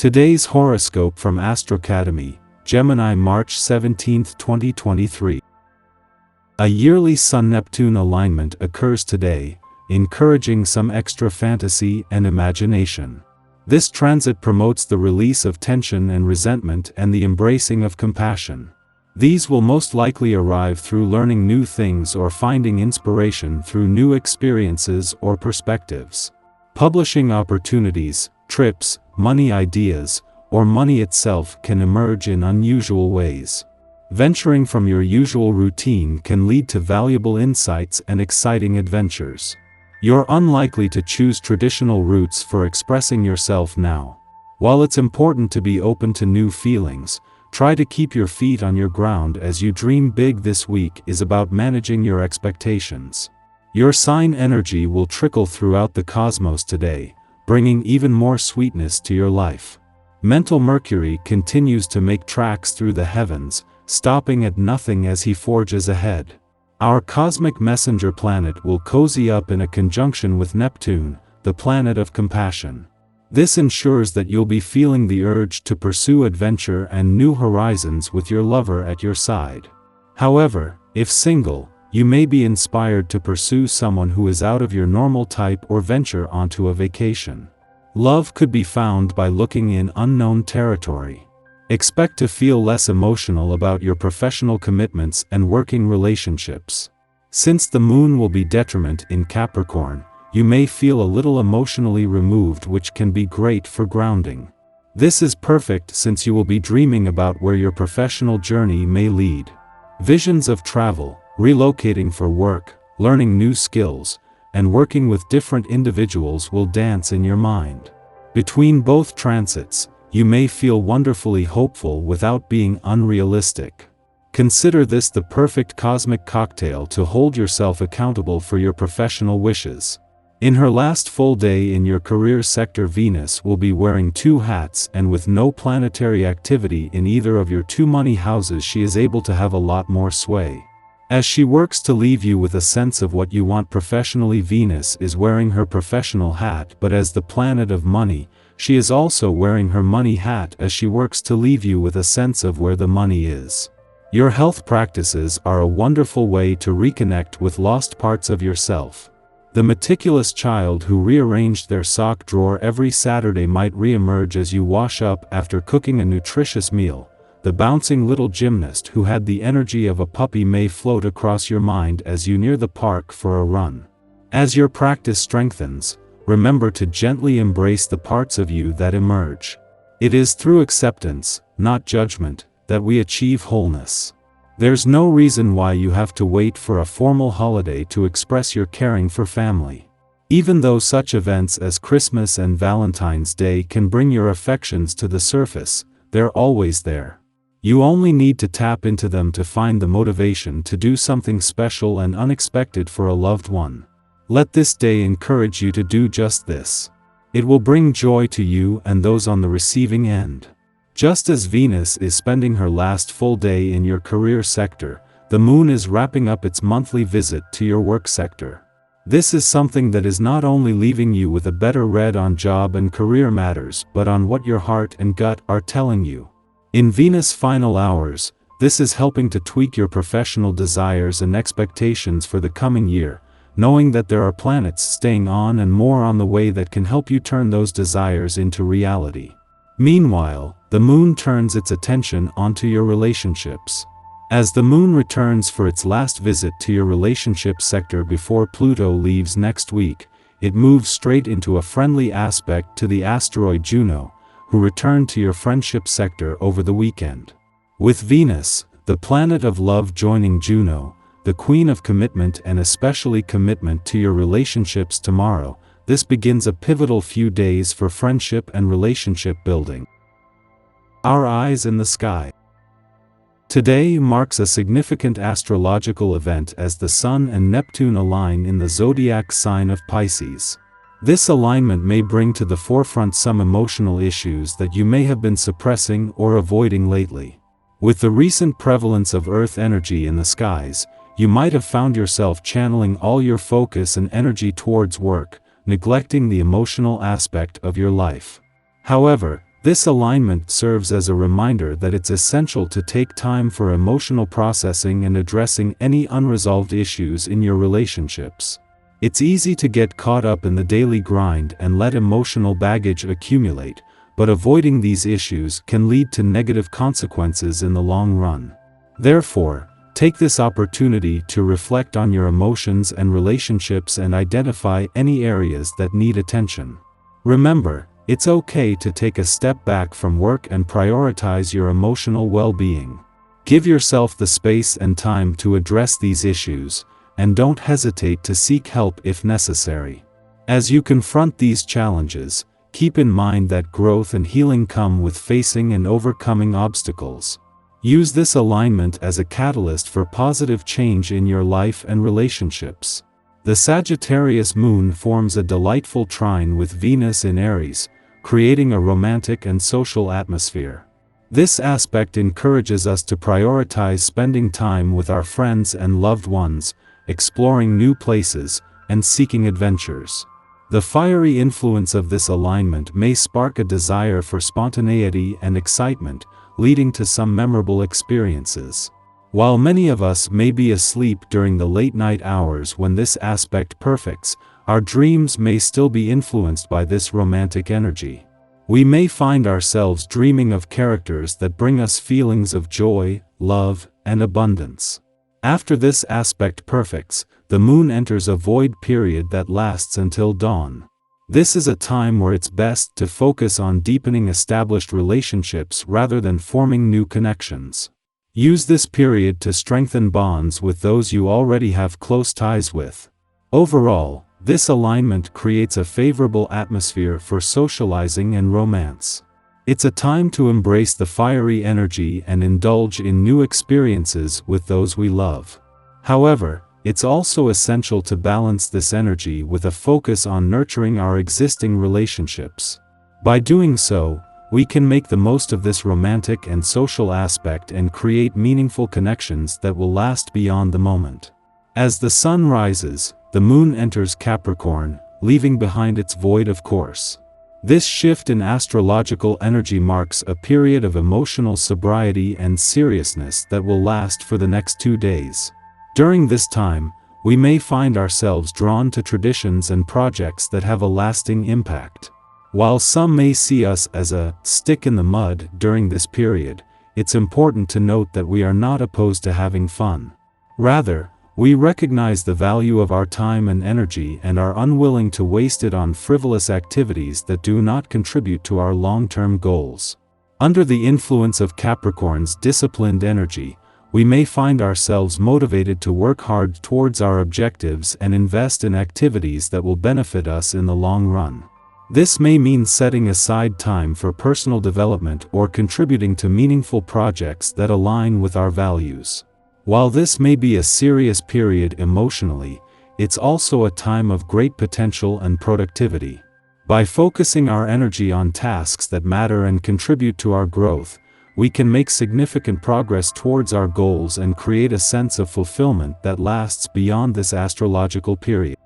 Today's horoscope from Astrocademy, Gemini, March 17, 2023. A yearly Sun-Neptune alignment occurs today, encouraging some extra fantasy and imagination. This transit promotes the release of tension and resentment and the embracing of compassion. These will most likely arrive through learning new things or finding inspiration through new experiences or perspectives. Publishing opportunities, trips, money ideas, or money itself can emerge in unusual ways. Venturing from your usual routine can lead to valuable insights and exciting adventures. You're unlikely to choose traditional routes for expressing yourself now. While it's important to be open to new feelings, try to keep your feet on your ground as you dream big. This week is about managing your expectations. Your sign energy will trickle throughout the cosmos today, bringing even more sweetness to your life. Mental Mercury continues to make tracks through the heavens, stopping at nothing as he forges ahead. Our cosmic messenger planet will cozy up in a conjunction with Neptune, the planet of compassion. This ensures that you'll be feeling the urge to pursue adventure and new horizons with your lover at your side. However, if single, you may be inspired to pursue someone who is out of your normal type or venture onto a vacation. Love could be found by looking in unknown territory. Expect to feel less emotional about your professional commitments and working relationships. Since the moon will be detriment in Capricorn, you may feel a little emotionally removed, which can be great for grounding. This is perfect since you will be dreaming about where your professional journey may lead. Visions of travel, relocating for work, learning new skills, and working with different individuals will dance in your mind. Between both transits, you may feel wonderfully hopeful without being unrealistic. Consider this the perfect cosmic cocktail to hold yourself accountable for your professional wishes. In her last full day in your career sector, Venus will be wearing two hats, and with no planetary activity in either of your two money houses, she is able to have a lot more sway. As she works to leave you with a sense of what you want professionally, Venus is wearing her professional hat, but as the planet of money, she is also wearing her money hat as she works to leave you with a sense of where the money is. Your health practices are a wonderful way to reconnect with lost parts of yourself. The meticulous child who rearranged their sock drawer every Saturday might re-emerge as you wash up after cooking a nutritious meal. The bouncing little gymnast who had the energy of a puppy may float across your mind as you near the park for a run. As your practice strengthens, remember to gently embrace the parts of you that emerge. It is through acceptance, not judgment, that we achieve wholeness. There's no reason why you have to wait for a formal holiday to express your caring for family. Even though such events as Christmas and Valentine's Day can bring your affections to the surface, they're always there. You only need to tap into them to find the motivation to do something special and unexpected for a loved one. Let this day encourage you to do just this. It will bring joy to you and those on the receiving end. Just as Venus is spending her last full day in your career sector, the moon is wrapping up its monthly visit to your work sector. This is something that is not only leaving you with a better read on job and career matters, but on what your heart and gut are telling you. In Venus' final hours, this is helping to tweak your professional desires and expectations for the coming year, knowing that there are planets staying on and more on the way that can help you turn those desires into reality. Meanwhile, the moon turns its attention onto your relationships. As the moon returns for its last visit to your relationship sector before Pluto leaves next week, it moves straight into a friendly aspect to the asteroid Juno, who returned to your friendship sector over the weekend. With Venus, the planet of love, joining Juno, the queen of commitment, and especially commitment to your relationships tomorrow, this begins a pivotal few days for friendship and relationship building. Our eyes in the sky. Today marks a significant astrological event as the Sun and Neptune align in the zodiac sign of Pisces. This alignment may bring to the forefront some emotional issues that you may have been suppressing or avoiding lately. With the recent prevalence of Earth energy in the skies, you might have found yourself channeling all your focus and energy towards work, neglecting the emotional aspect of your life. However, This alignment serves as a reminder that it's essential to take time for emotional processing and addressing any unresolved issues in your relationships. It's easy to get caught up in the daily grind and let emotional baggage accumulate, but avoiding these issues can lead to negative consequences in the long run. Therefore, take this opportunity to reflect on your emotions and relationships and identify any areas that need attention. Remember, it's okay to take a step back from work and prioritize your emotional well-being. Give yourself the space and time to address these issues, and don't hesitate to seek help if necessary. As you confront these challenges, keep in mind that growth and healing come with facing and overcoming obstacles. Use this alignment as a catalyst for positive change in your life and relationships. The Sagittarius moon forms a delightful trine with Venus in Aries, creating a romantic and social atmosphere. This aspect encourages us to prioritize spending time with our friends and loved ones, exploring new places, and seeking adventures. The fiery influence of this alignment may spark a desire for spontaneity and excitement, leading to some memorable experiences. While many of us may be asleep during the late-night hours when this aspect perfects, our dreams may still be influenced by this romantic energy. We may find ourselves dreaming of characters that bring us feelings of joy, love, and abundance. After this aspect perfects, the moon enters a void period that lasts until dawn. This is a time where it's best to focus on deepening established relationships rather than forming new connections. Use this period to strengthen bonds with those you already have close ties with. Overall, this alignment creates a favorable atmosphere for socializing and romance. It's a time to embrace the fiery energy and indulge in new experiences with those we love. However, it's also essential to balance this energy with a focus on nurturing our existing relationships. By doing so, we can make the most of this romantic and social aspect and create meaningful connections that will last beyond the moment. As the sun rises, the moon enters Capricorn, leaving behind its void of course. This shift in astrological energy marks a period of emotional sobriety and seriousness that will last for the next 2 days. During this time, we may find ourselves drawn to traditions and projects that have a lasting impact. While some may see us as a stick in the mud during this period, it's important to note that we are not opposed to having fun. Rather, we recognize the value of our time and energy and are unwilling to waste it on frivolous activities that do not contribute to our long-term goals. Under the influence of Capricorn's disciplined energy, we may find ourselves motivated to work hard towards our objectives and invest in activities that will benefit us in the long run. This may mean setting aside time for personal development or contributing to meaningful projects that align with our values. While this may be a serious period emotionally, it's also a time of great potential and productivity. By focusing our energy on tasks that matter and contribute to our growth, we can make significant progress towards our goals and create a sense of fulfillment that lasts beyond this astrological period.